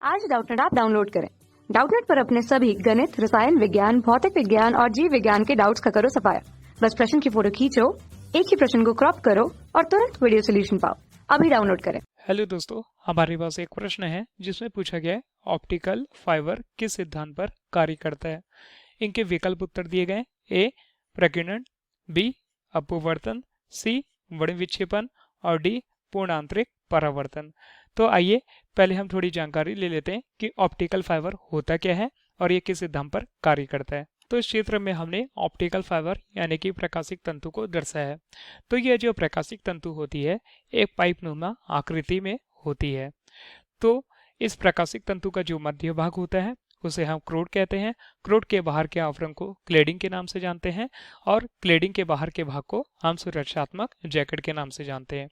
आज Doubtnut app download करें। Doubtnut पर अपने सभी गणित, रसायन विज्ञान, भौतिक विज्ञान और जीव विज्ञान के डाउट्स का करो सफाया। बस प्रश्न की फोटो खींचो, एक ही प्रश्न को क्रॉप करो और तुरंत वीडियो सोल्यूशन पाओ। अभी डाउनलोड करें। हेलो दोस्तों, हमारे पास एक प्रश्न है जिसमें पूछा गया है ऑप्टिकल फाइबर किस सिद्धांत पर कार्य करता है। इनके विकल्प उत्तर दिए गए। ए प्रकीर्णन, बी अपवर्तन, सी वर्ण विक्षेपण और डी पूर्ण आंतरिक परावर्तन। तो आइए पहले हम थोड़ी जानकारी ले लेते हैं कि ऑप्टिकल फाइबर होता क्या है और ये किस सिद्धांत पर कार्य करता है। तो इस क्षेत्र में हमने ऑप्टिकल फाइबर यानी कि प्रकाशिक तंतु को दर्शाया है। तो यह जो प्रकाशिक तंतु होती है एक पाइप नुमा आकृति में होती है। तो इस प्रकाशिक तंतु का जो मध्य भाग होता है उसे हम क्रोड कहते हैं। क्रोड के बाहर के आवरण को क्लेडिंग के नाम से जानते हैं और क्लेडिंग के बाहर के भाग को हम सुरक्षात्मक जैकेट के नाम से जानते हैं।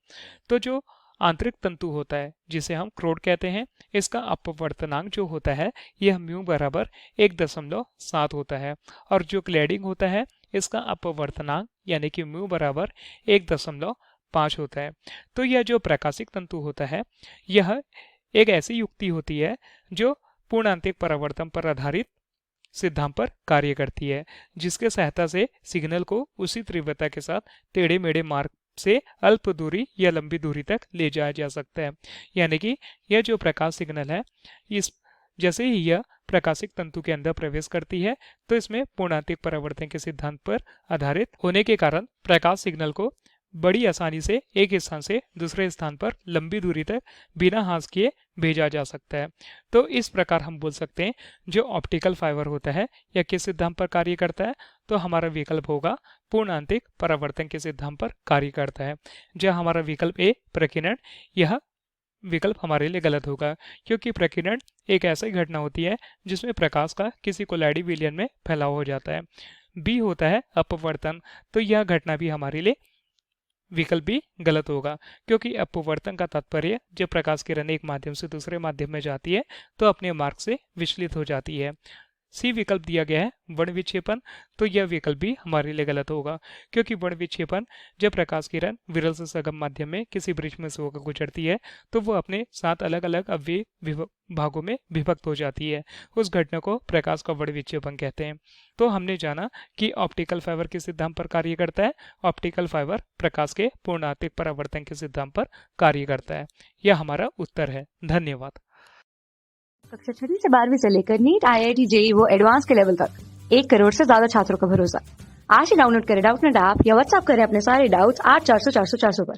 तो जो आंतरिक तंतु होता है जिसे हम क्रोड कहते हैं, इसका अपवर्तनांक जो होता है यह म्यू बराबर 1.7 होता है और जो क्लेडिंग होता है इसका अपवर्तनांक यानी कि म्यू बराबर 1.5 होता है। तो यह जो प्रकाशिक तंतु होता है यह एक ऐसी युक्ति होती है जो पूर्ण आंतरिक परावर्तन पर आधारित सिद्धांत पर कार्य करती है, जिसके सहायता से सिग्नल को उसी तीव्रता के साथ टेढ़े मेढ़े मार्ग से अल्प दूरी या लंबी दूरी तक ले जाया जा सकता है। यानी कि यह जो प्रकाश सिग्नल है इस जैसे ही यह प्रकाशिक तंतु के अंदर प्रवेश करती है तो इसमें पूर्ण आंतरिक परावर्तन के सिद्धांत पर आधारित होने के कारण प्रकाश सिग्नल को बड़ी आसानी से एक स्थान से दूसरे स्थान पर लंबी दूरी तक बिना हाथ किए भेजा जा सकता है। तो इस प्रकार हम बोल सकते हैं जो ऑप्टिकल फाइबर होता है यह किस सिद्धांत पर कार्य करता है। तो हमारा विकल्प होगा पूर्ण आंतरिक परावर्तन के सिद्धांत पर कार्य करता है। जहाँ हमारा विकल्प ए प्रकीर्णन, यह विकल्प हमारे लिए गलत होगा क्योंकि प्रकीर्णन एक ऐसी घटना होती है जिसमें प्रकाश का किसी कोलाइडी विलयन में फैलाव हो जाता है। बी होता है अपवर्तन, तो यह घटना भी हमारे लिए विकल्प भी गलत होगा क्योंकि अपवर्तन का तात्पर्य जब प्रकाश किरण एक माध्यम से दूसरे माध्यम में जाती है तो अपने मार्ग से विचलित हो जाती है। सी विकल्प दिया गया है वर्ण विक्षेपण, तो यह विकल्प भी हमारे लिए गलत होगा क्योंकि वर्ण विक्षेपण जब प्रकाश किरण विरल से सघन माध्यम में किसी वृक्ष में से होकर गुजरती है तो वो अपने 7 अलग अलग अवयवी भागों में विभक्त हो जाती है। उस घटना को प्रकाश का वर्ण विक्षेपण कहते हैं। तो हमने जाना कि ऑप्टिकल फाइबर किस सिद्धांत पर कार्य करता है। ऑप्टिकल फाइबर प्रकाश के पूर्ण आंतरिक परावर्तन के सिद्धांत पर कार्य करता है। यह हमारा उत्तर है। धन्यवाद। कक्षा 6वीं से 12वीं से लेकर नीट, IIT, JEE वो एडवांस के लेवल तक 1 करोड़ से ज्यादा छात्रों का भरोसा। आज ही डाउनलोड करें डाउटनेट ऐप या व्हाट्सएप करें अपने सारे डाउट्स 8400 400 400 पर।